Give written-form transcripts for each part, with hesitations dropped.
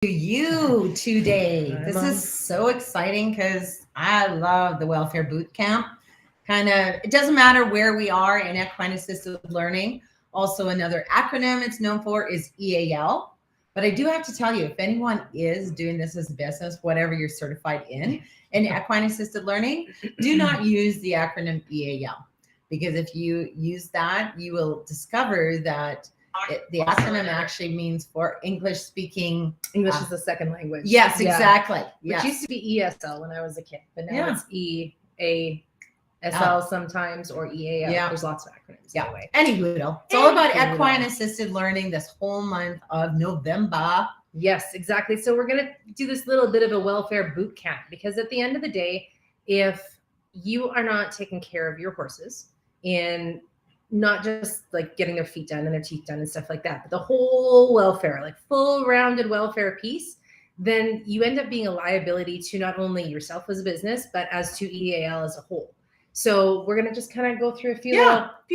you today. Hi, This Mom. is so exciting because I love the welfare boot camp. It doesn't matter where we are in equine assisted learning. Also, another acronym it's known for is EAL. But I do have to tell you, if anyone is doing this as a business, whatever you're certified in equine assisted learning, do not use the acronym EAL because if you use that, you will discover that the acronym actually means for English speaking. English is the second language. Yes, Yeah. exactly. Which Yes. used to be ESL when I was a kid, but now Yeah. it's EASL sometimes or EAL. Yeah. There's lots of acronyms Yeah. anyway. Anywho, it's all about equine assisted learning this whole month of November. Yes, exactly. So we're going to do this little bit of a welfare boot camp because at the end of the day, if you are not taking care of your horses in not just like getting their feet done and their teeth done and stuff like that, but the whole welfare, like full rounded welfare piece, then you end up being a liability to not only yourself as a business, but as to EAL as a whole. So we're going to just kind of go through a few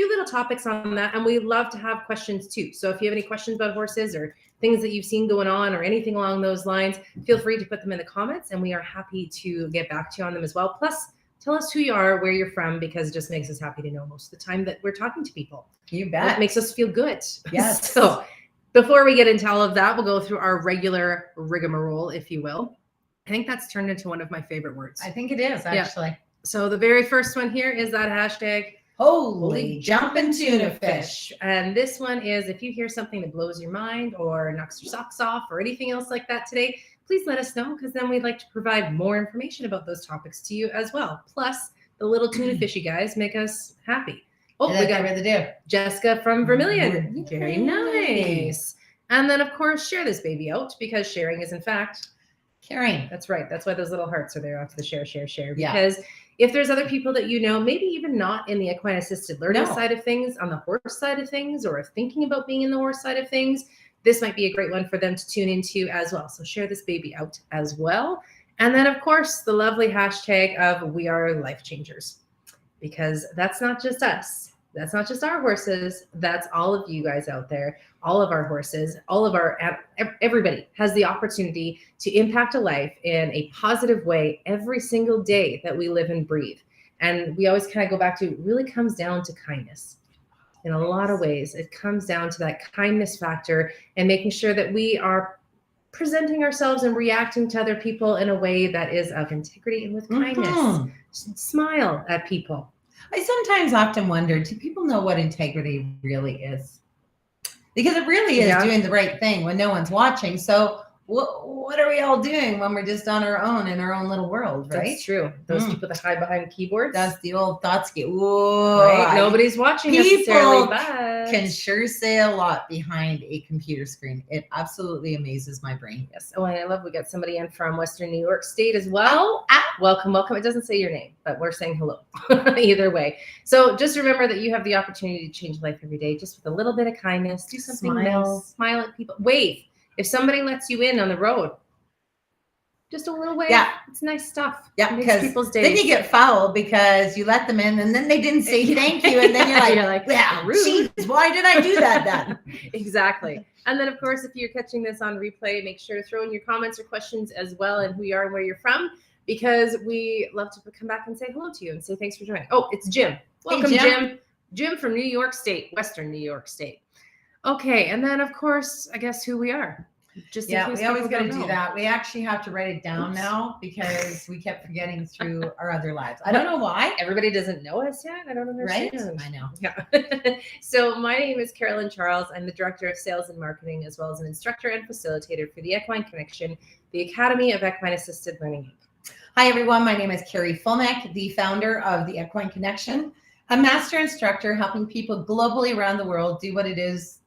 little topics on that. And we love to have questions too. So if you have any questions about horses or things that you've seen going on or anything along those lines, feel free to put them in the comments and we are happy to get back to you on them as well. Plus, tell us who you are, where you're from, because it just makes us happy to know most of the time that we're talking to people. You bet. It makes us feel good. Yes. So before we get into all of that, we'll go through our regular rigmarole, if you will. I think that's turned into one of my favorite words. I think it is actually. Yeah. So the very first one here is that hashtag holy jumping tuna fish. And this one is if you hear something that blows your mind or knocks your socks off or anything else like that today, please let us know because then we'd like to provide more information about those topics to you as well. Plus, the little tuna fishy guys make us happy. Oh, we got rid of the Jessica from Vermilion. Very nice. And then, of course, share this baby out because sharing is, in fact, caring. That's right. That's why those little hearts are there after the share. Because if there's other people that you know, maybe even not in the equine assisted learning side of things, on the horse side of things, or thinking about being in the horse side of things, this might be a great one for them to tune into as well. So share this baby out as well. And then, of course, the lovely hashtag of we are life changers, because that's not just us. That's not just our horses. That's all of you guys out there, all of our horses, everybody has the opportunity to impact a life in a positive way every single day that we live and breathe. And we always kind of go back to it really comes down to kindness. In a lot of ways, it comes down to that kindness factor and making sure that we are presenting ourselves and reacting to other people in a way that is of integrity and with kindness. Smile at people. I sometimes often wonder, do people know what integrity really is? Because it really is doing the right thing when no one's watching. So what are we all doing when we're just on our own in our own little world, right? That's true. Those people that hide behind keyboards. That's the old Thoughtsky. Right? Nobody's watching necessarily, but can sure say a lot behind a computer screen. It absolutely amazes my brain. Yes. Oh, and I love we got somebody in from Western New York State as well. Welcome. It doesn't say your name, but we're saying hello either way. So just remember that you have the opportunity to change life every day just with a little bit of kindness. Do something nice. Smile at people. Wave. If somebody lets you in on the road, just a little wave. Yeah. It's nice stuff. Yeah, because people's days. Then you get foul because you let them in and then they didn't say thank you. And then you're like, yeah, geez, why did I do that then? Exactly. And then, of course, if you're catching this on replay, make sure to throw in your comments or questions as well and who you are and where you're from, because we love to come back and say hello to you and say thanks for joining. Oh, it's Jim. Welcome, hey, Jim. Jim from New York State, Western New York State. Okay, and then, of course, I guess who we are. Just we always got to do that. We actually have to write it down now because we kept forgetting through our other lives. I don't know why. Everybody doesn't know us yet. I don't understand. Right? I know. Yeah. So my name is Carolyn Charles. I'm the Director of Sales and Marketing, as well as an instructor and facilitator for the Equine Connection, the Academy of Equine Assisted Learning. Hi, everyone. My name is Carrie Fulneck, the founder of the Equine Connection, a master instructor helping people globally around the world do what it is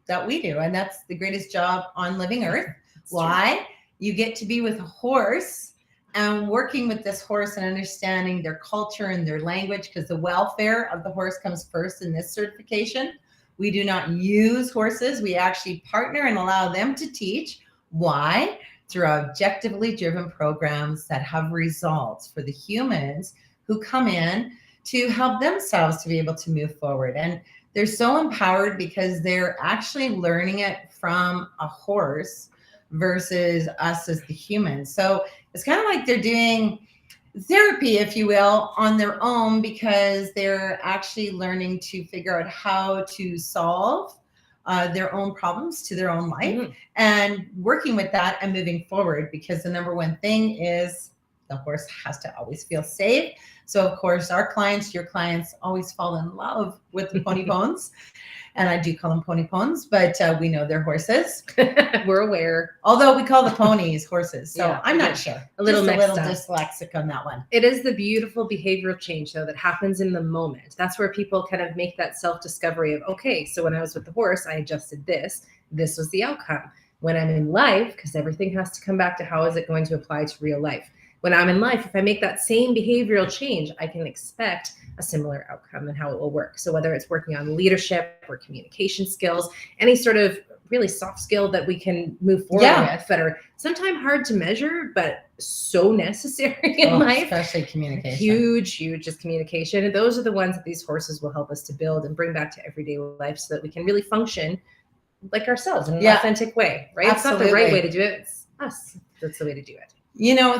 that we do. And that's the greatest job on living earth. Why? You get to be with a horse and working with this horse and understanding their culture and their language, because the welfare of the horse comes first in this certification. We do not use horses. We actually partner and allow them to teach. Why? Through objectively driven programs that have results for the humans who come in to help themselves to be able to move forward. And they're so empowered because they're actually learning it from a horse versus us as the humans. So it's kind of like they're doing therapy, if you will, on their own, because they're actually learning to figure out how to solve their own problems to their own life, and working with that and moving forward, because the number one thing is the horse has to always feel safe. So of course our clients, your clients, always fall in love with the pony bones. And I do call them pony pones, but we know they're horses. We're aware. Although we call the ponies horses. So Yeah, I'm not sure. A little dyslexic on that one. It is the beautiful behavioral change, though, that happens in the moment. That's where people kind of make that self-discovery of, okay, so when I was with the horse, I adjusted this. This was the outcome. When I'm in life, because everything has to come back to how is it going to apply to real life. When I'm in life, if I make that same behavioral change, I can expect a similar outcome and how it will work. So whether it's working on leadership or communication skills, any sort of really soft skill that we can move forward with that are sometimes hard to measure, but so necessary in life. Especially communication. Huge is communication. And those are the ones that these horses will help us to build and bring back to everyday life so that we can really function like ourselves in an authentic way, right? Absolutely. It's not the right way to do it. It's us. That's the way to do it.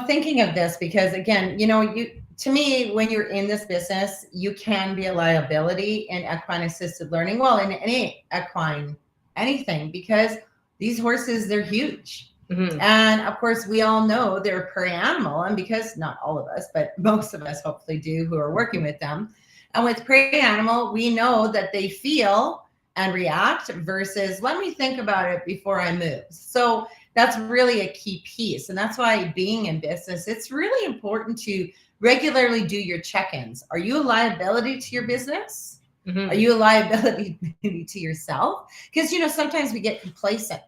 Thinking of this, because again, to me, when you're in this business, you can be a liability in equine assisted learning. Well, in any equine, anything, because these horses, they're huge. And of course, we all know they're a prey animal. And because not all of us, but most of us hopefully do who are working with them. And with prey animal, we know that they feel and react versus let me think about it before I move. So that's really a key piece. And that's why being in business, it's really important to regularly do your check-ins. Are you a liability to your business? Are you a liability to yourself? Because, sometimes we get complacent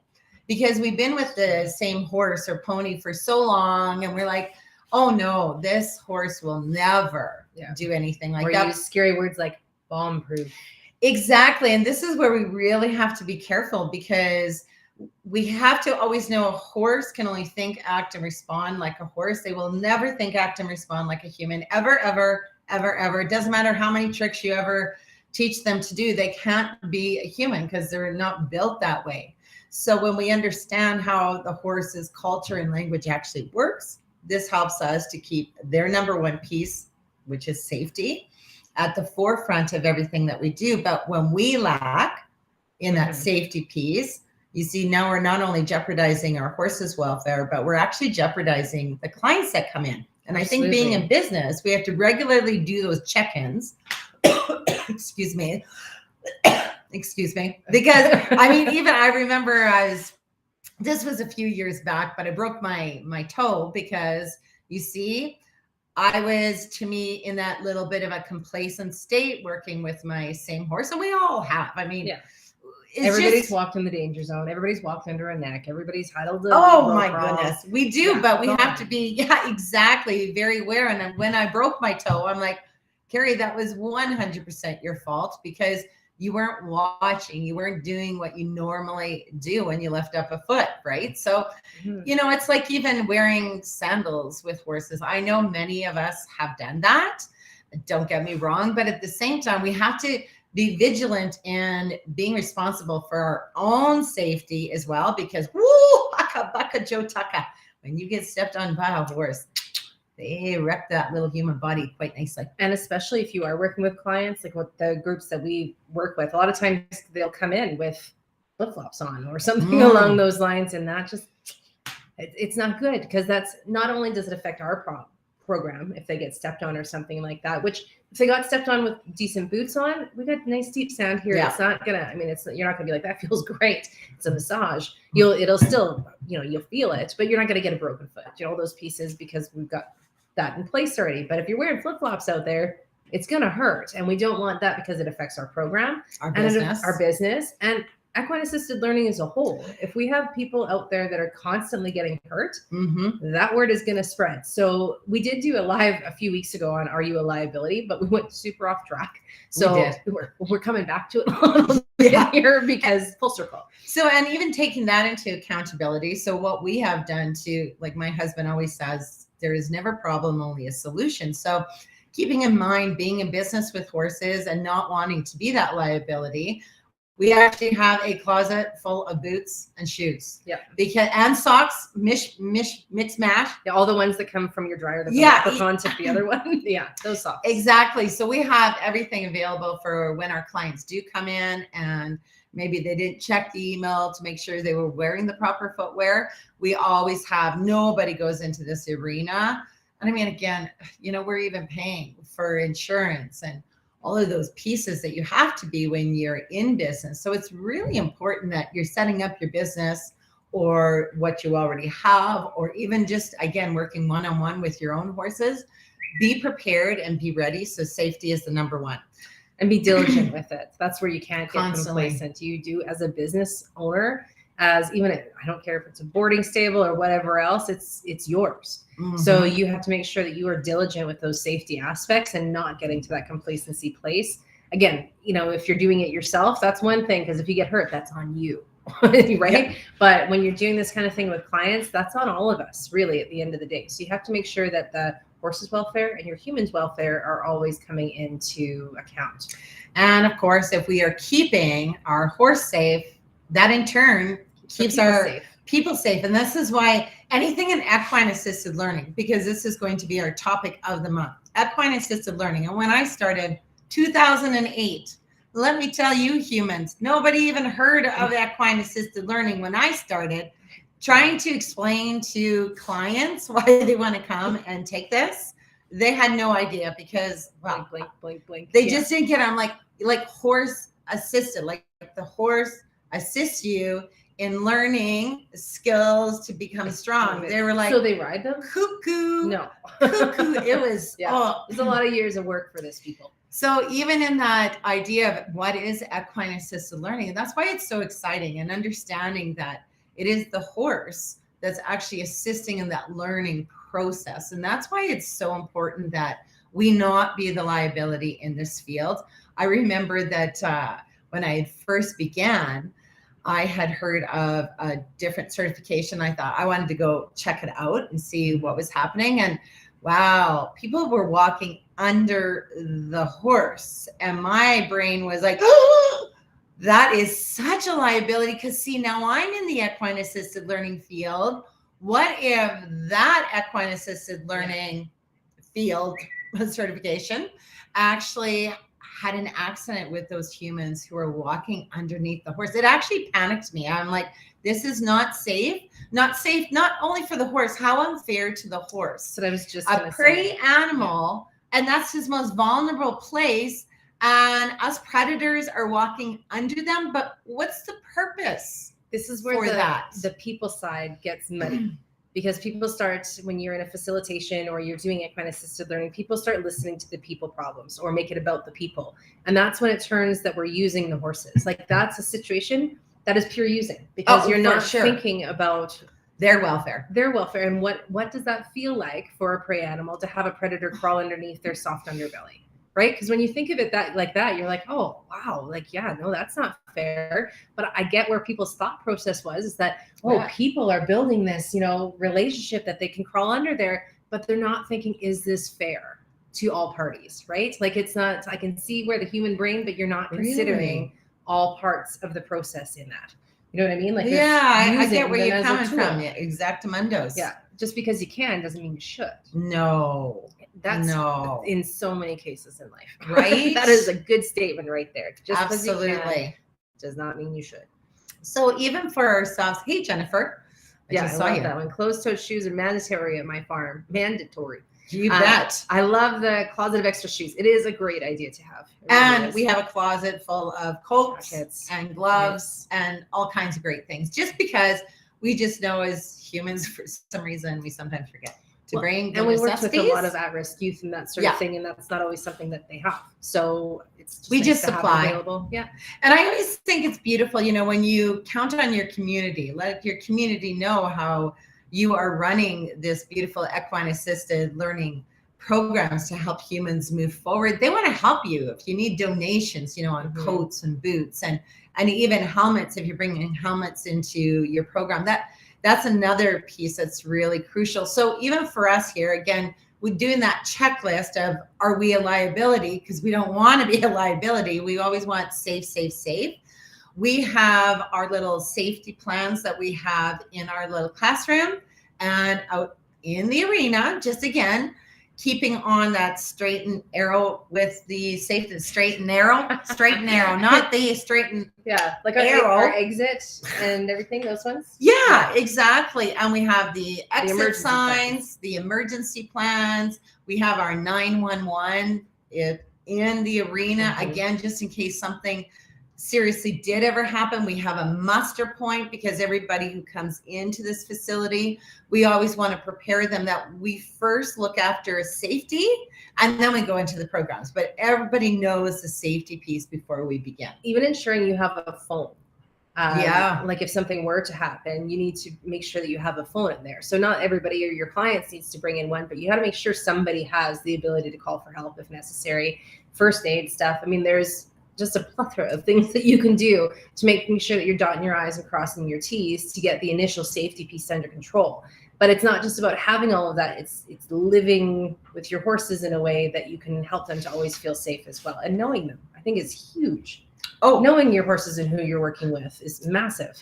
because we've been with the same horse or pony for so long. And we're like, oh no, this horse will never do anything like that. Or use scary words like bomb-proof. Exactly. And this is where we really have to be careful, because we have to always know a horse can only think, act, and respond like a horse. They will never think, act, and respond like a human, ever, ever, ever, ever. It doesn't matter how many tricks you ever teach them to do. They can't be a human because they're not built that way. So when we understand how the horse's culture and language actually works, this helps us to keep their number one piece, which is safety, at the forefront of everything that we do. But when we lack in that safety piece, you see, now we're not only jeopardizing our horse's welfare, but we're actually jeopardizing the clients that come in. And I think being in business, we have to regularly do those check-ins. Excuse me. Because even I remember this was a few years back, but I broke my toe because you see, I was, to me, in that little bit of a complacent state working with my same horse. And we all have, everybody's walked in the danger zone. Everybody's walked under a neck. Everybody's huddled. Oh my goodness. We do, but we have to be, exactly, very aware. And when I broke my toe, I'm like, Carrie, that was 100% your fault, because you weren't watching, you weren't doing what you normally do when you lift up a foot, right? So, it's like even wearing sandals with horses. I know many of us have done that. Don't get me wrong, but at the same time, we have to be vigilant and being responsible for our own safety as well, because haka baka Joe Tucka, when you get stepped on by a horse, they wreck that little human body quite nicely. And especially if you are working with clients, like what the groups that we work with, a lot of times they'll come in with flip-flops on or something along those lines, and that just, it's not good, because that's not only does it affect our program if they get stepped on or something like that, which if they got stepped on with decent boots on, we got nice deep sound here. It's not gonna, you're not gonna be like, that feels great. It's a massage. It'll still, you'll feel it, but you're not gonna get a broken foot, all those pieces, because we've got that in place already. But if you're wearing flip-flops out there, it's gonna hurt. And we don't want that, because it affects our program, our business, and equine assisted learning as a whole. If we have people out there that are constantly getting hurt, that word is going to spread. So we did do a live a few weeks ago on Are You a Liability? But we went super off track. So we're coming back to it a little bit here, because full circle. So, and even taking that into accountability. So what we have done to, like my husband always says, there is never a problem, only a solution. So keeping in mind being in business with horses and not wanting to be that liability, We actually have a closet full of boots and shoes. Yeah. And socks, mix mash. Yeah, all the ones that come from your dryer. Took the other one. Yeah, those socks. Exactly. So we have everything available for when our clients do come in and maybe they didn't check the email to make sure they were wearing the proper footwear. We always have, nobody goes into this arena. And I mean, again, we're even paying for insurance and all of those pieces that you have to be when you're in business. So it's really important that you're setting up your business or what you already have, or even just, again, working one-on-one with your own horses. Be prepared and be ready. So safety is the number one. And be diligent with it. That's where you can't get Constantly. complacent. You do, as a business owner, I don't care if it's a boarding stable or whatever else, it's yours. Mm-hmm. So you have to make sure that you are diligent with those safety aspects and not getting to that complacency place. Again, if you're doing it yourself, that's one thing, because if you get hurt, that's on you, right? Yeah. But when you're doing this kind of thing with clients, that's on all of us, really, at the end of the day. So you have to make sure that the horse's welfare and your human's welfare are always coming into account. And of course, if we are keeping our horse safe, that in turn keeps our people safe. And this is why anything in equine assisted learning, because this is going to be our topic of the month, equine assisted learning. And when I started 2008, let me tell you, humans, nobody even heard of equine assisted learning when I started trying to explain to clients why they want to come and take this. They had no idea, because blink. They just didn't get it. I'm like horse assisted, like the horse assists you in learning skills to become strong. They were like, so they ride them? Cuckoo. No. Cuckoo. It was, it was a lot of years of work for this people. So even in that idea of what is equine assisted learning, and that's why it's so exciting, and understanding that it is the horse that's actually assisting in that learning process. And that's why it's so important that we not be the liability in this field. I remember that when I first began, I had heard of a different certification. I thought I wanted to go check it out and see what was happening. And wow, people were walking under the horse. And my brain was like, oh, that is such a liability. Because see, now I'm in the equine assisted learning field. What if that equine assisted learning field certification actually had an accident with those humans who are walking underneath the horse? It actually panicked me. I'm like, this is not safe. Not safe, not only for the horse, how unfair to the horse. So I was just a prey animal, and that's his most vulnerable place. And us predators are walking under them. But what's the purpose? This is where the people side gets muddy. Because people start, when you're in a facilitation or you're doing equine assisted learning, people start listening to the people problems or make it about the people. And that's when it turns that we're using the horses. Like, that's a situation that is pure using, because you're not thinking about their welfare. And what does that feel like for a prey animal to have a predator crawl underneath their soft underbelly? Right? Because when you think of it like that, you're like, oh, wow, like, yeah, no, that's not fair. But I get where people's thought process is that, people are building this, relationship that they can crawl under there, but they're not thinking, is this fair to all parties, right? Like, it's not, I can see where the human brain, but you're not considering all parts of the process in that. You know what I mean? Like, I get where you're coming from. Yeah, exactamundos. Yeah. Just because you can doesn't mean you should. No. That's in so many cases in life, right? That is a good statement right there. Just absolutely because you can does not mean you should. So even for ourselves, hey Jennifer, I love that one. Closed-toed shoes are mandatory at my farm. Mandatory. You bet. I love the closet of extra shoes. It is a great idea to have. And we have a closet full of coats and gloves and all kinds of great things. Just because we just know, as humans, for some reason, we sometimes forget to bring. And we work with a lot of at-risk youth and that sort of thing, and that's not always something that they have. So it's just we nice just to supply. have available. Yeah. And I always think it's beautiful, when you count on your community, let your community know how you are running this beautiful equine assisted learning programs to help humans move forward. They want to help you if you need donations, on coats and boots and even helmets. If you're bringing helmets into your program, that's another piece that's really crucial. So even for us here, again, we're doing that checklist of, are we a liability? Because we don't want to be a liability. We always want safe. we have our little safety plans that we have in our little classroom and out in the arena, just again, keeping on that straight and arrow with the safety, straight and narrow, not the straight and like our exit and everything, those ones. Yeah, exactly. And we have the exit signs, the emergency plans. We have our 911 in the arena, again, just in case something seriously did ever happen. We have a muster point because everybody who comes into this facility, we always want to prepare them that we first look after safety and then we go into the programs. But everybody knows the safety piece before we begin. Even ensuring you have a phone. Like if something were to happen, you need to make sure that you have a phone in there. So not everybody or your clients needs to bring in one, but you got to make sure somebody has the ability to call for help if necessary. First aid stuff. I mean, there's just a plethora of things that you can do to making sure that you're dotting your I's and crossing your T's to get the initial safety piece under control. But it's not just about having all of that. It's living with your horses in a way that you can help them to always feel safe as well. And knowing them, I think, is huge. Oh, knowing your horses and who you're working with is massive.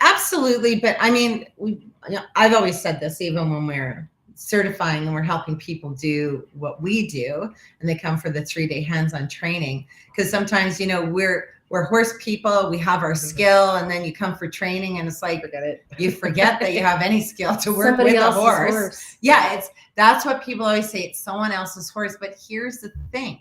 Absolutely. But I mean, I've always said this, even when we're certifying and we're helping people do what we do, and they come for the 3-day hands-on training, because sometimes, we're horse people, we have our skill, and then you come for training and it's like, you forget that you have any skill to work Somebody with a else's horse. Yeah, that's what people always say, it's someone else's horse. But here's the thing,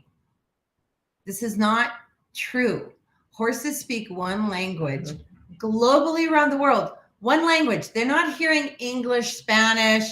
this is not true. Horses speak one language globally around the world. One language. They're not hearing English, Spanish,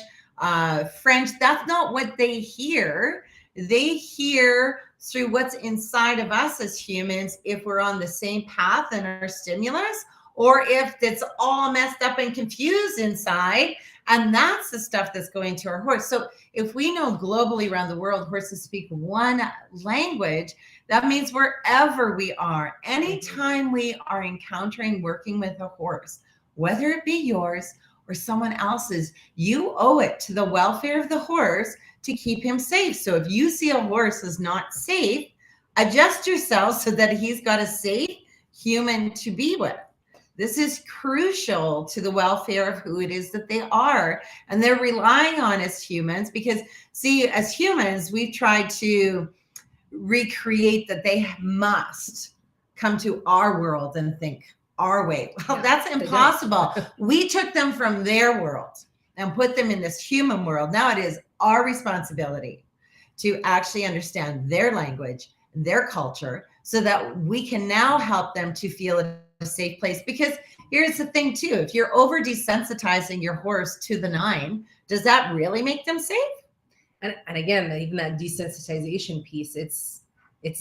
French. That's not what they hear. They hear through what's inside of us as humans, if we're on the same path in our stimulus, or if it's all messed up and confused inside. And that's the stuff that's going to our horse. So if we know globally around the world, horses speak one language, that means wherever we are, anytime we are encountering working with a horse, whether it be yours or someone else's, you owe it to the welfare of the horse to keep him safe. So if you see a horse is not safe, adjust yourself so that he's got a safe human to be with. This is crucial to the welfare of who it is that they are. And they're relying on as humans because, see, as humans, we've tried to recreate that they must come to our world and think our way. Well, that's impossible. We took them from their world and put them in this human world. Now it is our responsibility to actually understand their language, their culture, so that we can now help them to feel a safe place. Because here's the thing too, if you're over desensitizing your horse to the 9, does that really make them safe? And again, even that desensitization piece, it's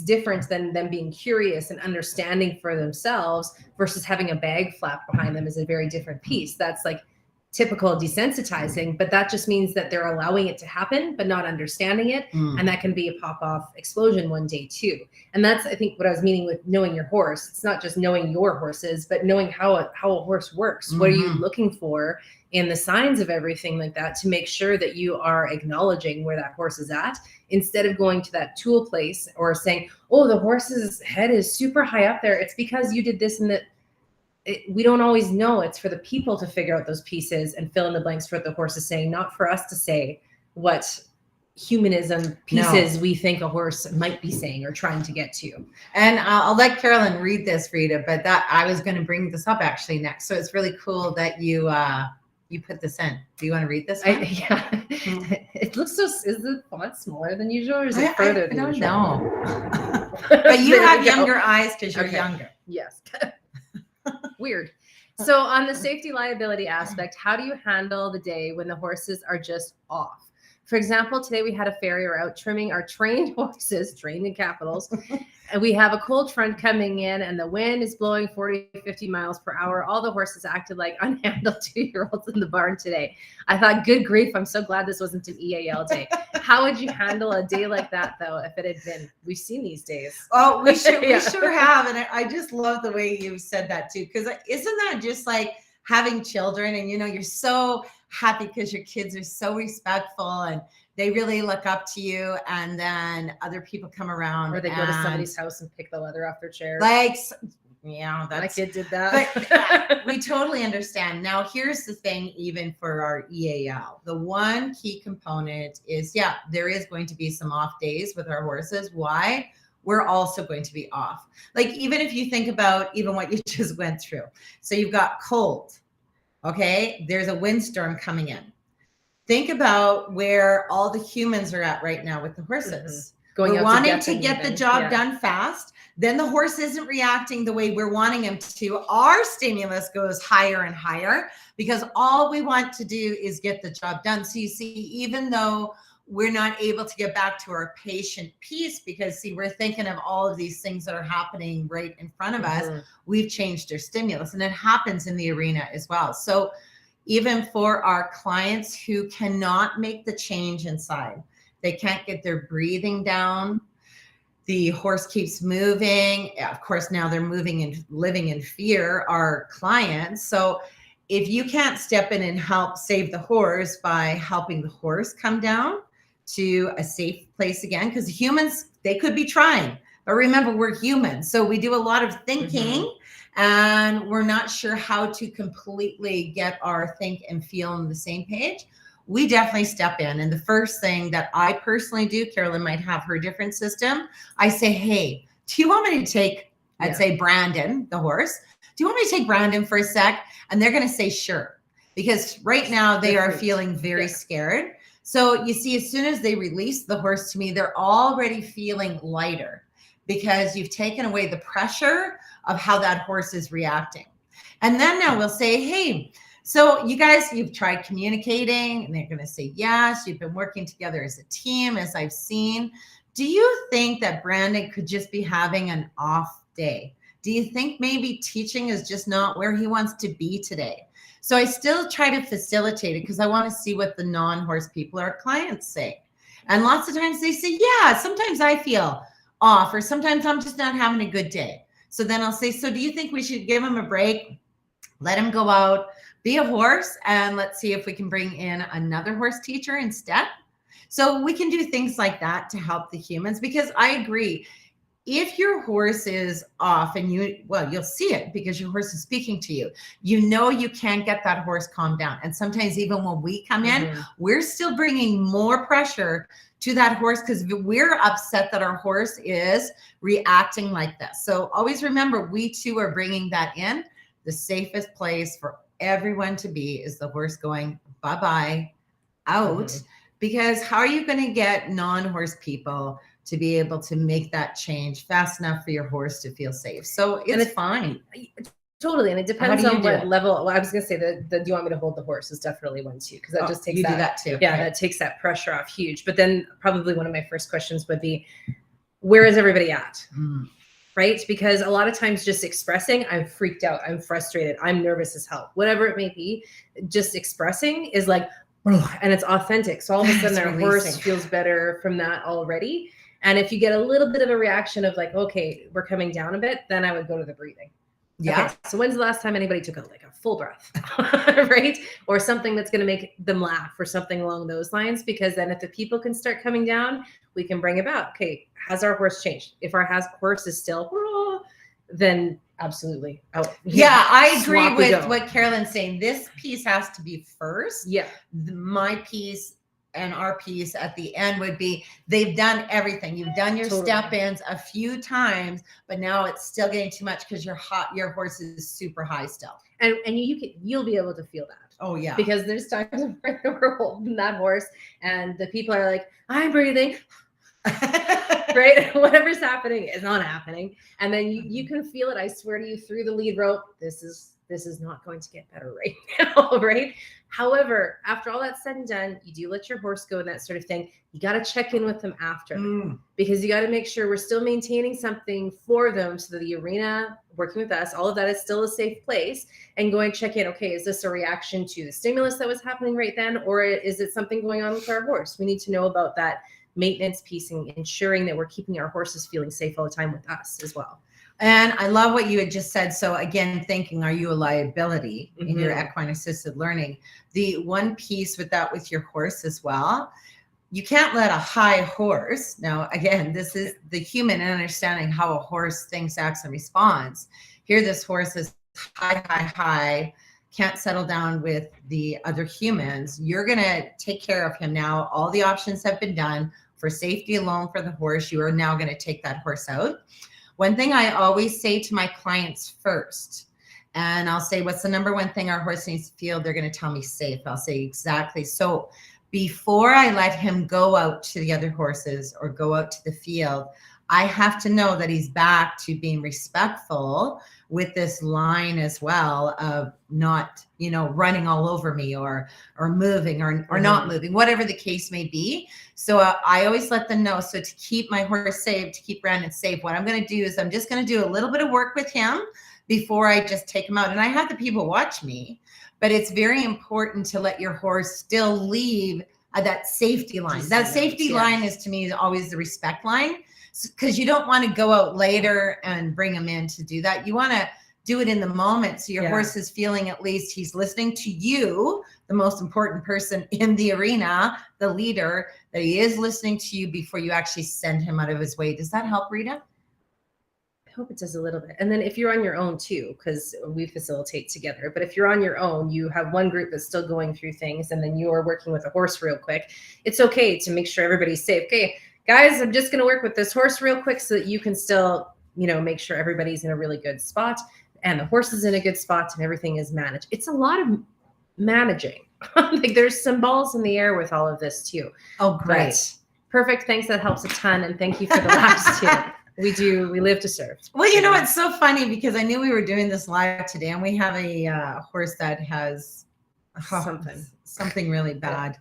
different than them being curious and understanding for themselves versus having a bag flap behind them is a very different piece. That's like typical desensitizing, but that just means that they're allowing it to happen, but not understanding it. And that can be a pop-off explosion one day too. And that's, I think, what I was meaning with knowing your horse. It's not just knowing your horses, but knowing how a horse works. What are you looking for in the signs of everything like that to make sure that you are acknowledging where that horse is at, instead of going to that tool place or saying, oh, the horse's head is super high up there. It's because you did this and that. We don't always know. It's for the people to figure out those pieces and fill in the blanks for what the horse is saying, not for us to say what humanism pieces we think a horse might be saying or trying to get to. And I'll let Carolyn read this, Rita, but that I was going to bring this up actually next. So it's really cool that you put this in. Do you want to read this one? It looks so, is the font smaller than usual or is it further than usual? I don't know. But you have younger eyes because you're younger. Yes. Weird. So on the safety liability aspect, how do you handle the day when the horses are just off? For example, today we had a farrier out trimming our trained horses, trained in capitals, and we have a cold front coming in and the wind is blowing 40, 50 miles per hour. All the horses acted like unhandled 2-year-olds in the barn today. I thought, good grief, I'm so glad this wasn't an EAL day. How would you handle a day like that, though, if it had been? We've seen these days. Oh, we sure have. And I just love the way you said that, too, because isn't that just like having children and, you're so happy because your kids are so respectful and they really look up to you, and then other people come around or they go to somebody's house and pick the leather off their chair. Like Yeah, My that's, kid did that. but we totally understand. Now, here's the thing, even for our EAL, the one key component is, yeah, there is going to be some off days with our horses. Why? We're also going to be off. Like, even if you think about even what you just went through. So you've got cold, okay? There's a windstorm coming in. Think about where all the humans are at right now with the horses. Going we're out wanting to them get even. the job Yeah. done fast. Then the horse isn't reacting the way we're wanting him to. Our stimulus goes higher and higher because all we want to do is get the job done. So you see, even though we're not able to get back to our patient piece because, see, we're thinking of all of these things that are happening right in front of us, we've changed our stimulus, and it happens in the arena as well. So even for our clients who cannot make the change inside, they can't get their breathing down, the horse keeps moving. Of course, now they're moving and living in fear, our clients. So if you can't step in and help save the horse by helping the horse come down to a safe place again, because humans, they could be trying, but remember, we're humans. So we do a lot of thinking and we're not sure how to completely get our think and feel on the same page. We definitely step in. And the first thing that I personally do, Carolyn might have her different system. I say, hey, do you want me to take, I'd say Brandon, the horse. Do you want me to take Brandon for a sec? And they're going to say, sure. Because right now they are feeling very scared. So you see, as soon as they release the horse to me, they're already feeling lighter because you've taken away the pressure of how that horse is reacting. And then now we'll say, hey, so you guys, you've tried communicating, and they're going to say, yes, you've been working together as a team, as I've seen. Do you think that Brandon could just be having an off day? Do you think maybe teaching is just not where he wants to be today? So I still try to facilitate it because I want to see what the non-horse people, our clients, say. And lots of times they say, yeah, sometimes I feel off, or sometimes I'm just not having a good day. So then I'll say, so do you think we should give him a break? Let him go out, be a horse, and let's see if we can bring in another horse teacher instead. So we can do things like that to help the humans, because I agree. If your horse is off and you'll see it because your horse is speaking to you, you can't get that horse calmed down. And sometimes even when we come in, we're still bringing more pressure to that horse because we're upset that our horse is reacting like this. So always remember, we too are bringing that in. The safest place for everyone to be is the horse going bye-bye out, because how are you going to get non-horse people to be able to make that change fast enough for your horse to feel safe? So it's fine. Totally. And it depends on what level. Well, I was going to say that do you want me to hold the horse is definitely one too, because that just takes do that too. Yeah, that takes that pressure off huge. But then probably one of my first questions would be, where is everybody at? Right? Because a lot of times just expressing, I'm freaked out, I'm frustrated, I'm nervous as hell, whatever it may be, just expressing is like, and it's authentic. So all of a sudden our horse feels better from that already. And if you get a little bit of a reaction of like, okay, we're coming down a bit, then I would go to the breathing. Yeah. Okay, so when's the last time anybody took a full breath, right? Or something that's going to make them laugh, or something along those lines. Because then if the people can start coming down, we can bring about, okay, has our horse changed? If our horse is still, then absolutely. Yeah, I agree with what Carolyn's saying. This piece has to be first. Yeah. My piece and our piece at the end would be, they've done everything. You've done your step-ins a few times, but now it's still getting too much because your horse is super high still. And you'll be able to feel that. Oh yeah. Because there's times where we're holding that horse and the people are like, I'm breathing. Right? Whatever's happening is not happening. And then you can feel it. I swear to you, through the lead rope, this is not going to get better right now, right? However, after all that's said and done, you do let your horse go and that sort of thing. You got to check in with them after, because you got to make sure we're still maintaining something for them, so that the arena, working with us, all of that is still a safe place, and go and check in. Okay, is this a reaction to the stimulus that was happening right then, or is it something going on with our horse? We need to know about that maintenance piece and ensuring that we're keeping our horses feeling safe all the time with us as well. And I love what you had just said. So again, thinking, are you a liability in your equine assisted learning? The one piece with that with your horse as well, you can't let a high horse, now again, this is the human and understanding how a horse thinks, acts, and responds. here this horse is high, can't settle down with the other humans. You're going to take care of him now. All the options have been done for safety alone for the horse. You are now going to take that horse out. One thing I always say to my clients first, and I'll say, what's the number one thing our horse needs to feel? They're going to tell me safe. I'll say exactly. So before I let him go out to the other horses or go out to the field, I have to know that he's back to being respectful with this line as well of not, running all over me or moving or not moving, whatever the case may be. So I always let them know. So to keep my horse safe, to keep Brandon safe, what I'm going to do is I'm just going to do a little bit of work with him before I just take him out. And I have the people watch me, but it's very important to let your horse still leave that safety line. That safety line is, to me, always the respect line, because you don't want to go out later and bring him in to do that. You want to do it in the moment. So your horse is feeling, at least he's listening to you, the most important person in the arena, the leader, that he is listening to you before you actually send him out of his way. Does that help, Rita? I hope it does a little bit. And then if you're on your own too, because we facilitate together, but if you're on your own, you have one group that's still going through things, and then you are working with a horse real quick. It's okay to make sure everybody's safe. Okay, guys, I'm just going to work with this horse real quick so that you can still, make sure everybody's in a really good spot and the horse is in a good spot and everything is managed. It's a lot of managing. Like there's some balls in the air with all of this too. Oh, great. But perfect. Thanks. That helps a ton. And thank you for the laughs too. We live to serve. Well, it's so funny because I knew we were doing this live today, and we have a horse that has something really bad.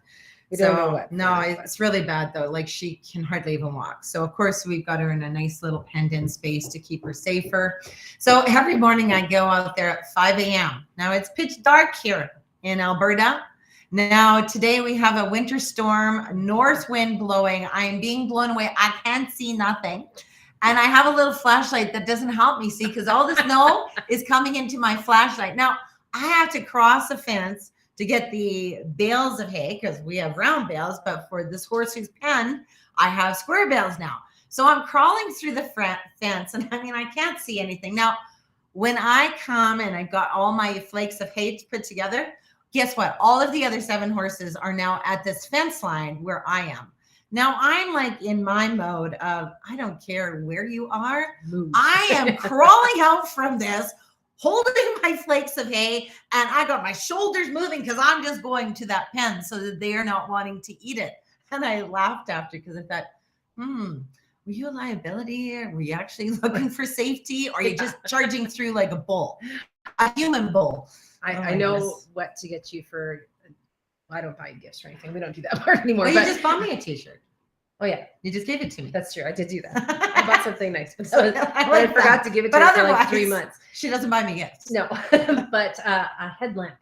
We don't know what. No, it's really bad though. Like she can hardly even walk. So of course we've got her in a nice little penned in space to keep her safer. So every morning I go out there at 5 a.m. Now it's pitch dark here in Alberta. Now today we have a winter storm, north wind blowing. I am being blown away. I can't see nothing. And I have a little flashlight that doesn't help me see because all the snow is coming into my flashlight. Now I have to cross a fence to get the bales of hay because we have round bales, but for this horse's pen, I have square bales now. So I'm crawling through the fence, and I can't see anything. Now, when I come and I got all my flakes of hay put together, guess what? All of the other 7 horses are now at this fence line where I am. Now I'm like in my mode of, I don't care where you are. I am crawling out from this, holding my flakes of hay, and I got my shoulders moving because I'm just going to that pen so that they are not wanting to eat it. And I laughed after because I thought, were you a liability? Were you actually looking for safety? Or are you just charging through like a bull, a human bull? I know what to get you for. I don't buy gifts or anything. We don't do that part anymore. Well, you just bought me a t-shirt. Oh yeah, you just gave it to me. That's true. I did do that. I bought something nice, but I forgot to give it to her for like 3 months. She doesn't buy me gifts. No, but a headlamp.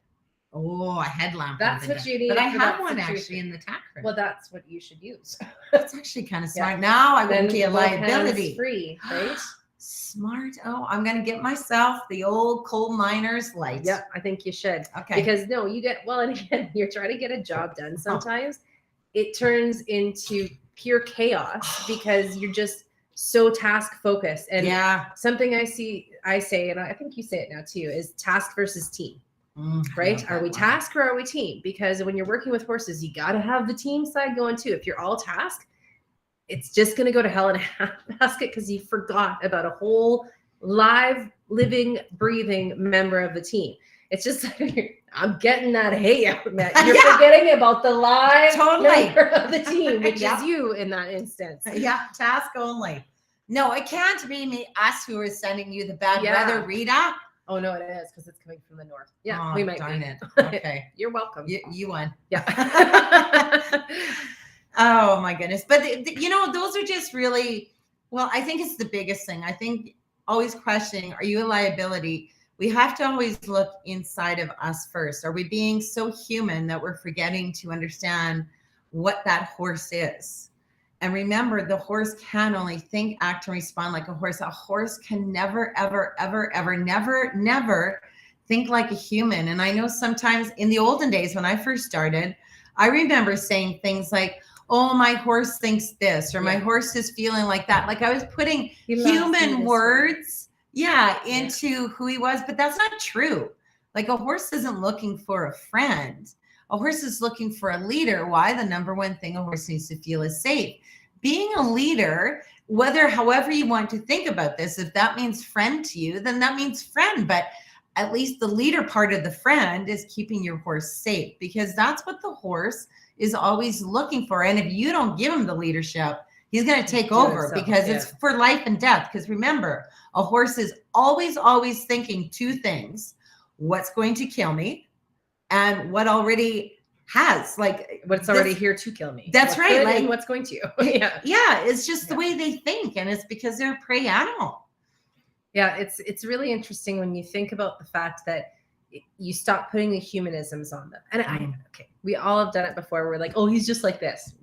Oh, a headlamp. That's what you need. But I have one actually in the tack room. Well, that's what you should use. That's actually kind of smart. Yeah. Now I wouldn't be a liability. Free, right? Smart. Oh, I'm going to get myself the old coal miner's light. Yep, I think you should. Okay. Because and again, you're trying to get a job done. Sometimes it turns into pure chaos because you're just so task focused. And something I say, and I think you say it now too, is task versus team. Right? Are we task or are we team? Because when you're working with horses, you got to have the team side going too. If you're all task, it's just going to go to hell in a handbasket because you forgot about a whole live, living, breathing member of the team. It's just I'm getting that hay out, Matt. You're forgetting about the live member of the team, which is you in that instance. Yeah, task only. No, it can't be us who are sending you the bad weather, Rita. Oh no, it is because it's coming from the north. Yeah, we might. Darn it. Okay, you're welcome. You won. Yeah. Oh my goodness, but those are just really. Well, I think it's the biggest thing. I think always questioning: are you a liability? We have to always look inside of us first. Are we being so human that we're forgetting to understand what that horse is? And remember, the horse can only think, act, and respond like a horse. A horse can never, ever, ever, ever, never think like a human. And I know sometimes in the olden days when I first started, I remember saying things like, oh, my horse thinks this, or my horse is feeling like that. Like I was putting human words into who he was, but that's not true. Like a horse isn't looking for a friend. A horse is looking for a leader. Why? The number one thing a horse needs to feel is safe. Being a leader, however you want to think about this, if that means friend to you, then that means friend. But at least the leader part of the friend is keeping your horse safe, because that's what the horse is always looking for. And if you don't give him the leadership, he's going to take over, because it's for life and death. Because remember, a horse is always, always thinking two things: what's going to kill me, and what already has, like what's already here to kill me. That's right. Like what's going to. It's just the way they think, and it's because they're a prey animal. Yeah, it's really interesting when you think about the fact that you stop putting the humanisms on them. And we all have done it before. We're like, oh, he's just like this.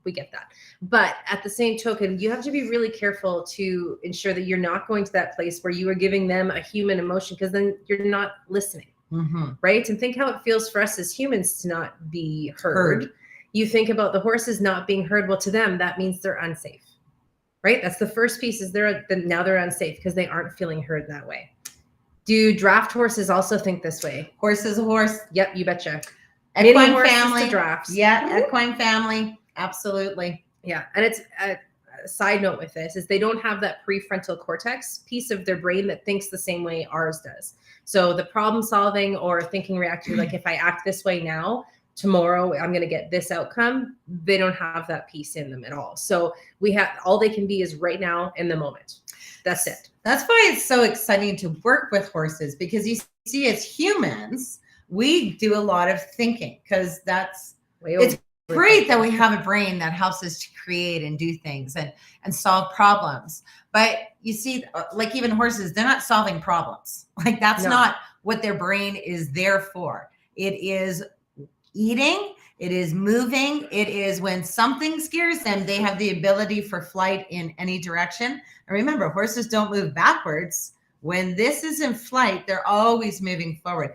We get that. But at the same token, you have to be really careful to ensure that you're not going to that place where you are giving them a human emotion, because then you're not listening. Right? And think how it feels for us as humans to not be heard. You think about the horses not being heard. Well, to them, that means they're unsafe. Right? That's the first piece, is now they're unsafe because they aren't feeling heard that way. Do draft horses also think this way? Horse is a horse. Yep, you betcha. Equine family. Drafts. Yeah, equine family. Absolutely. Yeah. And it's a side note with this is they don't have that prefrontal cortex piece of their brain that thinks the same way ours does. So the problem solving or thinking reactive, like if I act this way now, tomorrow I'm going to get this outcome. They don't have that piece in them at all. So all they can be is right now in the moment. That's it. That's why it's so exciting to work with horses, because you see, as humans, we do a lot of thinking, because it's great that we have a brain that helps us to create and do things and solve problems. But you see, like even horses, they're not solving problems. Like that's not what their brain is there for. It is eating, it is moving, it is when something scares them, they have the ability for flight in any direction. And remember, horses don't move backwards. When this is in flight, they're always moving forward.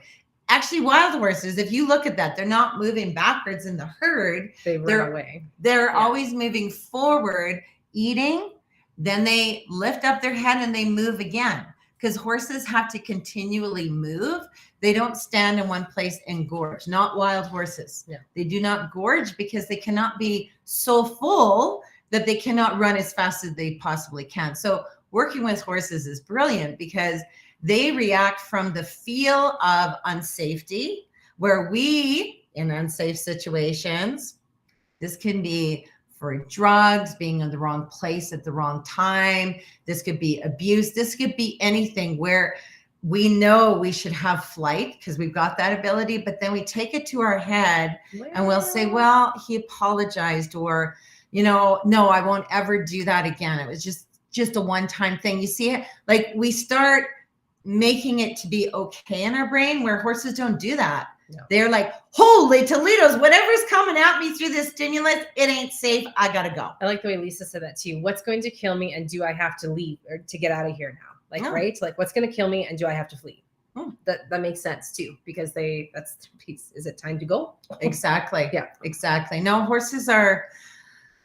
Actually, wild horses, if you look at that, they're not moving backwards in the herd. They run away. They're always moving forward, eating, then they lift up their head and they move again, because horses have to continually move. They don't stand in one place and gorge, not wild horses. Yeah. They do not gorge because they cannot be so full that they cannot run as fast as they possibly can. So working with horses is brilliant, because they react from the feel of unsafety, where we, in unsafe situations, this can be for drugs, being in the wrong place at the wrong time. This could be abuse. This could be anything where we know we should have flight because we've got that ability, but then we take it to our head and we'll say, well, he apologized, or, no, I won't ever do that again. It was just a one-time thing. You see it? Like we start making it to be okay in our brain, where horses don't do that. No. They're like, holy Toledo's, whatever's coming at me through this stimulus, it ain't safe. I got to go. I like the way Lisa said that too. What's going to kill me, and do I have to leave or to get out of here now? Like, right? Like what's going to kill me, and do I have to flee? That makes sense too, because that's the piece. Is it time to go? Exactly. Yeah, exactly. No, horses I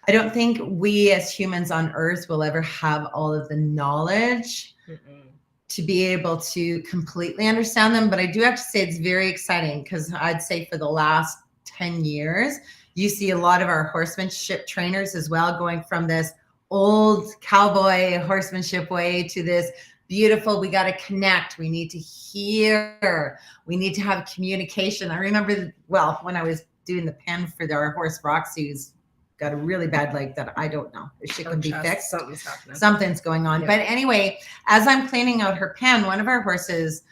don't think we as humans on earth will ever have all of the knowledge to be able to completely understand them. But I do have to say it's very exciting, because I'd say for the last 10 years, you see a lot of our horsemanship trainers as well going from this old cowboy horsemanship way to this beautiful, we got to connect, we need to hear, we need to have communication. I remember, when I was doing the pen for our horse Roxy, who's got a really bad leg that I don't know if she can be fixed. Something's happening. Something's going on. Yeah. But anyway, as I'm cleaning out her pen, one of our horses,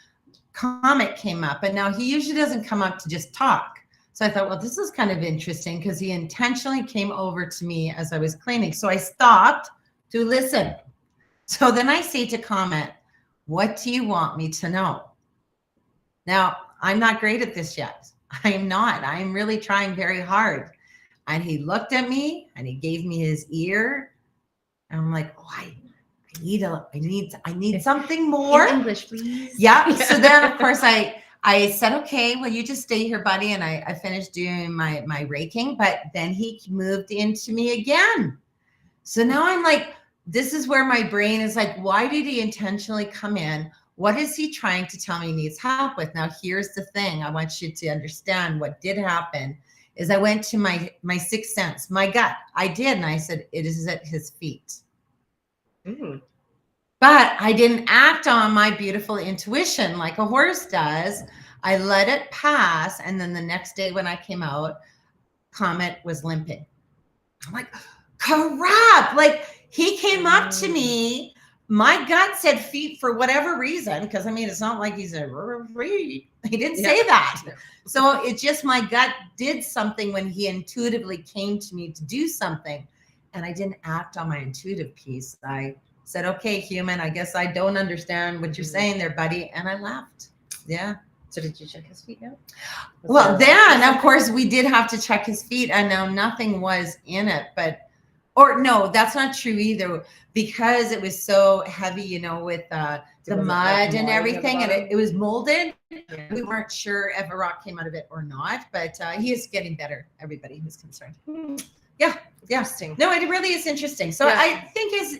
Comet, came up, and now he usually doesn't come up to just talk. So I thought, well, this is kind of interesting, because he intentionally came over to me as I was cleaning. So I stopped to listen. So then I say to Comet, what do you want me to know? Now, I'm not great at this yet. I'm not. I'm really trying very hard. And he looked at me and he gave me his ear. And I'm like, I need something more. In English, please. Yeah. So then of course I said, okay, well, you just stay here, buddy. And I finished doing my raking, but then he moved into me again. So now I'm like this is where my brain is like, why did he intentionally come in? What is he trying to tell me he needs help with? Now, here's the thing. I want you to understand what did happen is I went to my sixth sense, my gut. I did. And I said, it is at his feet. Mm. But I didn't act on my beautiful intuition like a horse does. I let it pass. And then the next day when I came out, Comet was limping. I'm like, crap. Like, he came up to me. My gut said feet for whatever reason. Because I mean, it's not like he said, he didn't say that. No. So it's just my gut did something when he intuitively came to me to do something. And I didn't act on my intuitive piece. I said, okay, human, I guess I don't understand what you're saying there, buddy. And I left. Yeah. So did you check his feet now? Well, then, of course, we did have to check his feet, and now nothing was in it. Or no, that's not true either, because it was so heavy, you know, with the mud and everything, and it was molded. Yeah. We weren't sure if a rock came out of it or not, but he is getting better, everybody who's concerned. Yeah. Interesting. No, it really is interesting. So I think as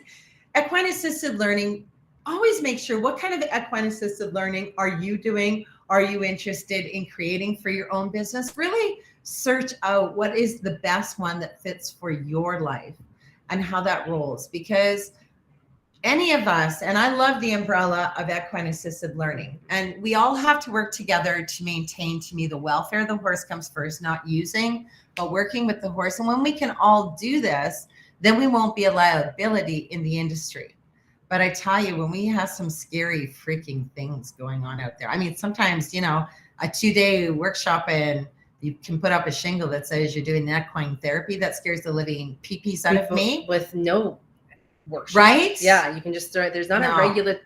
equine assisted learning, always make sure what kind of equine assisted learning are you doing? Are you interested in creating for your own business? Really search out what is the best one that fits for your life and how that rolls. Because any of us, and I love the umbrella of equine assisted learning, and we all have to work together to maintain, to me, the welfare of the horse comes first, not using, but working with the horse. And when we can all do this, then we won't be a liability in the industry. But I tell you, when we have some scary freaking things going on out there, I mean, sometimes, you know, a 2-day workshop and you can put up a shingle that says you're doing equine therapy, that scares the living pee-pees out of me. With no workshop. Right? Yeah, you can just throw it. There's not a regular.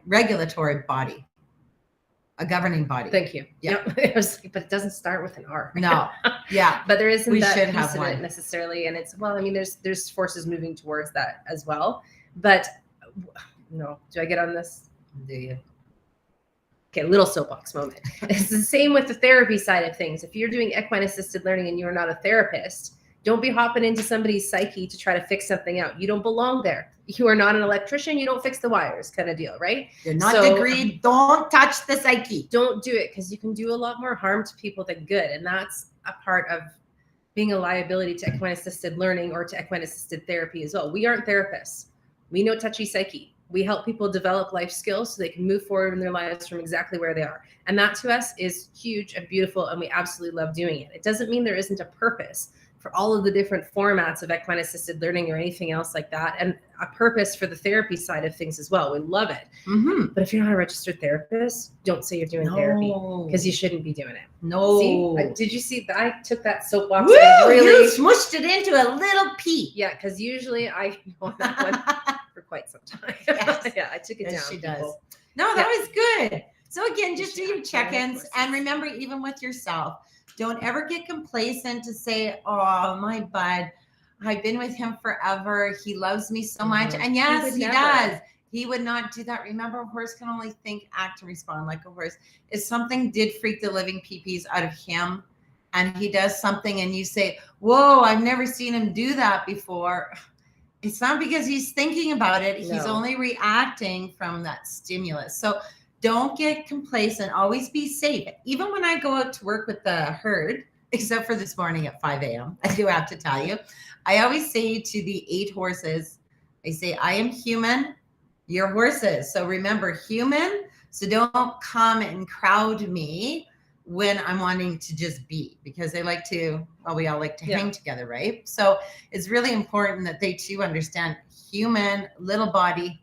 Regulatory body. A governing body. Thank you. Yeah. No, but it doesn't start with an R. No. Yeah. But there isn't We that should piece have of one. it necessarily. And it's, well, I mean, there's forces moving towards that as well. But no, do I get on this? Do you? Okay, little soapbox moment. It's the same with the therapy side of things. If you're doing equine assisted learning and you are not a therapist, don't be hopping into somebody's psyche to try to fix something out. You don't belong there. You are not an electrician. You don't fix the wires, kind of deal, right? You're not degreed. Don't touch the psyche. Don't do it, because you can do a lot more harm to people than good. And that's a part of being a liability to equine assisted learning or to equine assisted therapy as well. We aren't therapists. We know touchy psyche. We help people develop life skills so they can move forward in their lives from exactly where they are. And that to us is huge and beautiful, and we absolutely love doing it. It doesn't mean there isn't a purpose for all of the different formats of equine assisted learning or anything else like that, and a purpose for the therapy side of things as well. We love it. Mm-hmm. But if you're not a registered therapist, don't say you're doing therapy, because you shouldn't be doing it. No. See, did you see that? I took that soapbox. Woo, And really you smushed it into a little pea. Yeah, because usually I go on that one for quite some time. Yes. Yeah, I took it Yes, down. she does. People. No, that was good. So again, just do your check-ins, and remember, even with yourself, don't ever get complacent to say, oh, my bud, I've been with him forever. He loves me so much. And yes, he does. He would not do that. Remember, a horse can only think, act, and respond like a horse. If something did freak the living pee-pees out of him, and he does something and you say, whoa, I've never seen him do that before, it's not because he's thinking about it. No. He's only reacting from that stimulus. So don't get complacent. Always be safe. Even when I go out to work with the herd, except for this morning at 5 a.m., I do have to tell you, I always say to the 8 horses, I say, I am human, you're horses. So remember, human. So don't come and crowd me when I'm wanting to just be, because they like to, well, we all like to hang together, right? So it's really important that they too understand human, little body,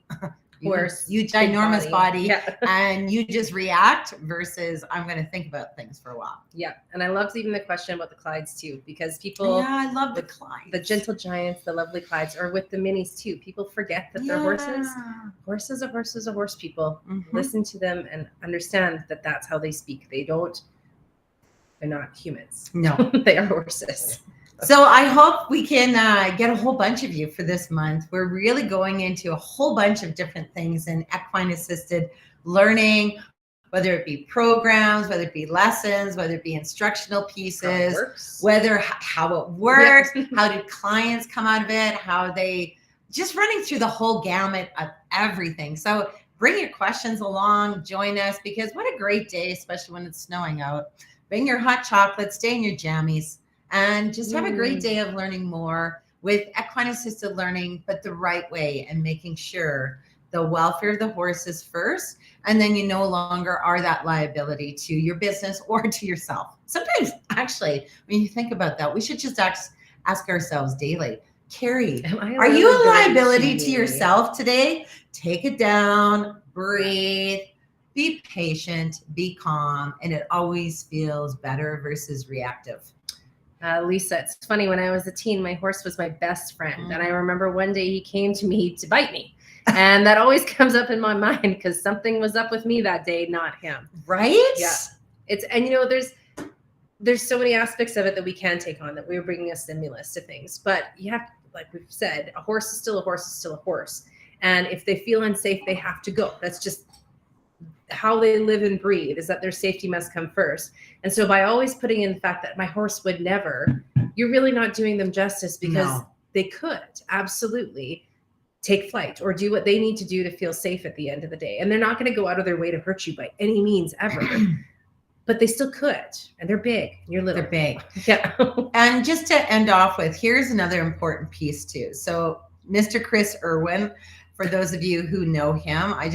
horse, you ginormous body, and you just react versus I'm going to think about things for a while. Yeah. And I loved even the question about the Clydes too, because people, I love the Clydes, the gentle giants, the lovely Clydes, or with the minis too. People forget that they're horses. Horses are horses are horse people. Mm-hmm. Listen to them and understand that that's how they speak. They're not humans. No, they are horses. So I hope we can get a whole bunch of you for this month. We're really going into a whole bunch of different things in equine assisted learning, whether it be programs, whether it be lessons, whether it be instructional pieces, how it works, how do clients come out of it, how they just running through the whole gamut of everything. So bring your questions along, join us, because what a great day, especially when it's snowing out. Bring your hot chocolate, stay in your jammies, and just have a great day of learning more with equine assisted learning, but the right way, and making sure the welfare of the horse is first, and then you no longer are that liability to your business or to yourself. Sometimes, actually, when you think about that, we should just ask ourselves daily, Carrie, are you a liability to yourself today? Take it down, breathe, be patient, be calm, and it always feels better versus reactive. Lisa, it's funny, when I was a teen, my horse was my best friend. And I remember one day he came to me to bite me. And that always comes up in my mind because something was up with me that day, not him. Right? Yeah. And you know, there's so many aspects of it that we can take on, that we're bringing a stimulus to things. But you have, like we've said, a horse is still a horse is still a horse. And if they feel unsafe, they have to go. That's just how they live and breathe, is that their safety must come first. And so by always putting in the fact that my horse would never, you're really not doing them justice, because they could absolutely take flight or do what they need to do to feel safe at the end of the day. And they're not going to go out of their way to hurt you by any means ever. But they still could. And they're big. You're little. They're big. Yeah. And just to end off with, here's another important piece too. So Mr. Chris Irwin, for those of you who know him, I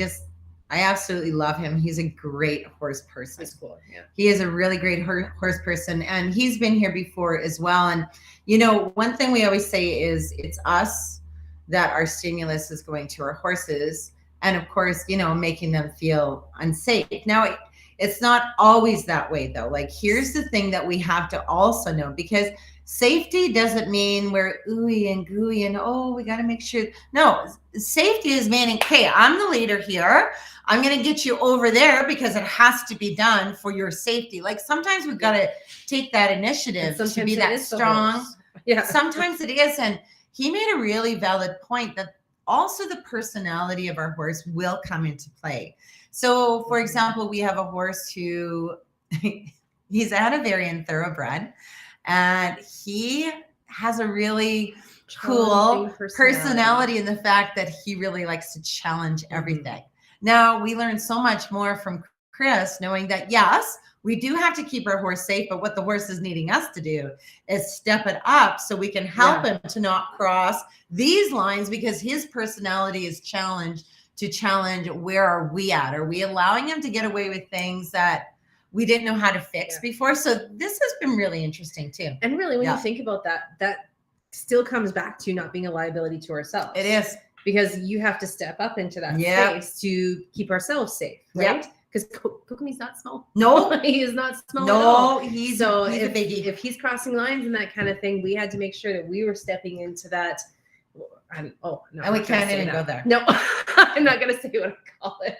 absolutely love him. He's a great horse person. That's cool. Yeah. He is a really great horse person, and he's been here before as well. And, you know, one thing we always say is it's us that our stimulus is going to our horses. And of course, you know, making them feel unsafe. Now, it's not always that way though. Like, here's the thing that we have to also know, because safety doesn't mean we're ooey and gooey and, oh, we got to make sure. No, safety is meaning, okay, I'm the leader here. I'm going to get you over there because it has to be done for your safety. Like, sometimes we've got to take that initiative to be that strong. Yeah. Sometimes it is. And he made a really valid point that also the personality of our horse will come into play. So, for example, we have a horse who he's a Hanoverian thoroughbred, and he has a really cool personality in the fact that he really likes to challenge everything. Now, we learned so much more from Chris, knowing that, yes, we do have to keep our horse safe, but what the horse is needing us to do is step it up so we can help him to not cross these lines, because his personality is challenge where are we at? Are we allowing him to get away with things that we didn't know how to fix before? So this has been really interesting too. And really, when you think about that, that still comes back to not being a liability to ourselves. It is. Because you have to step up into that space to keep ourselves safe, right? Because Kokomi's not small. No, he is not small. No, he's a biggie. If he's crossing lines and that kind of thing, we had to make sure that we were stepping into that. And we can't even go there. No, I'm not going to say what I call it.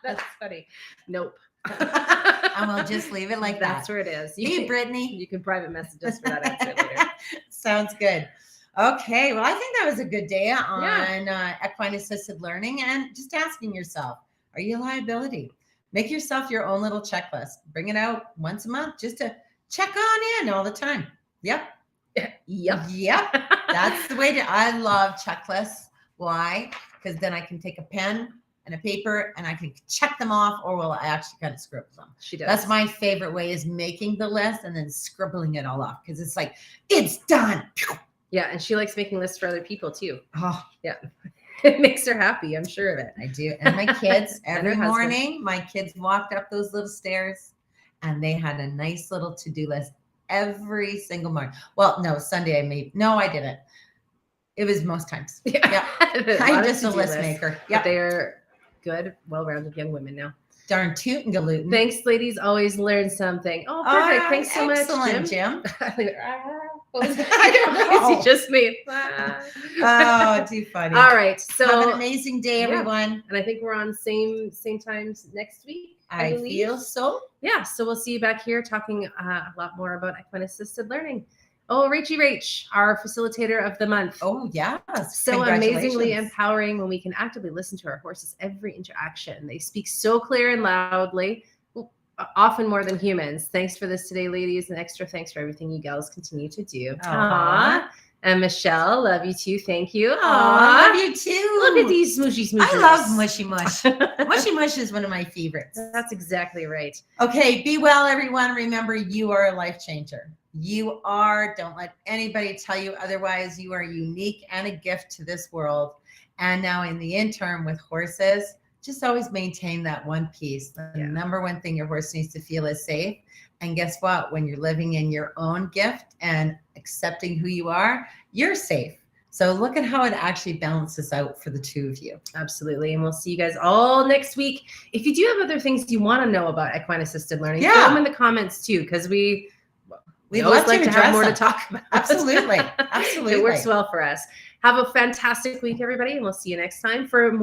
That's funny. Nope. And we'll just leave it like that. That's where it is. Brittany. You can private message us for that answer later. Sounds good. Okay. Well, I think that was a good day on equine assisted learning, and just asking yourself, are you a liability? Make yourself your own little checklist. Bring it out once a month just to check on in all the time. Yep. That's the way I love checklists. Why? Because then I can take a pen and a paper and I can check them off, or will I actually kind of scribble them? She does. That's my favorite way, is making the list and then scribbling it all off, because it's like, it's done. Yeah. And she likes making lists for other people too. Oh, yeah. It makes her happy. I'm sure of it. I do. And my kids, every morning, my kids walked up those little stairs and they had a nice little to-do list every single morning. Well, no, Sunday I didn't. It was most times. Yeah. I'm just a list maker. Yeah. They are good, well-rounded young women now. Darn toot and galootin'. Thanks, ladies. Always learn something. Oh, perfect. Thanks so much, Jim. I don't know. He just made. Oh, too funny. All right. So have an amazing day, everyone. And I think we're on same times next week. I feel so. Yeah. So we'll see you back here talking a lot more about equine assisted learning. Oh, Rach, our facilitator of the month. Oh, yes. So amazingly empowering when we can actively listen to our horses every interaction. They speak so clear and loudly, often more than humans. Thanks for this today, ladies, and extra thanks for everything you gals continue to do. Aww. And Michelle, love you too. Thank you. Aww, love you too. Look at these smooshy smooshes. I love mushy mush. Mushy mush is one of my favorites. That's exactly right. Okay, be well, everyone. Remember, you are a life changer. You are. Don't let anybody tell you otherwise. You are unique and a gift to this world. And now in the interim with horses, just always maintain that one piece. The number one thing your horse needs to feel is safe. And guess what? When you're living in your own gift and accepting who you are, you're safe. So look at how it actually balances out for the two of you. Absolutely. And we'll see you guys all next week. If you do have other things you want to know about equine assisted learning, throw them in the comments too, because we'd always like to have more to talk about. Absolutely. Absolutely. It works well for us. Have a fantastic week, everybody, and we'll see you next time for more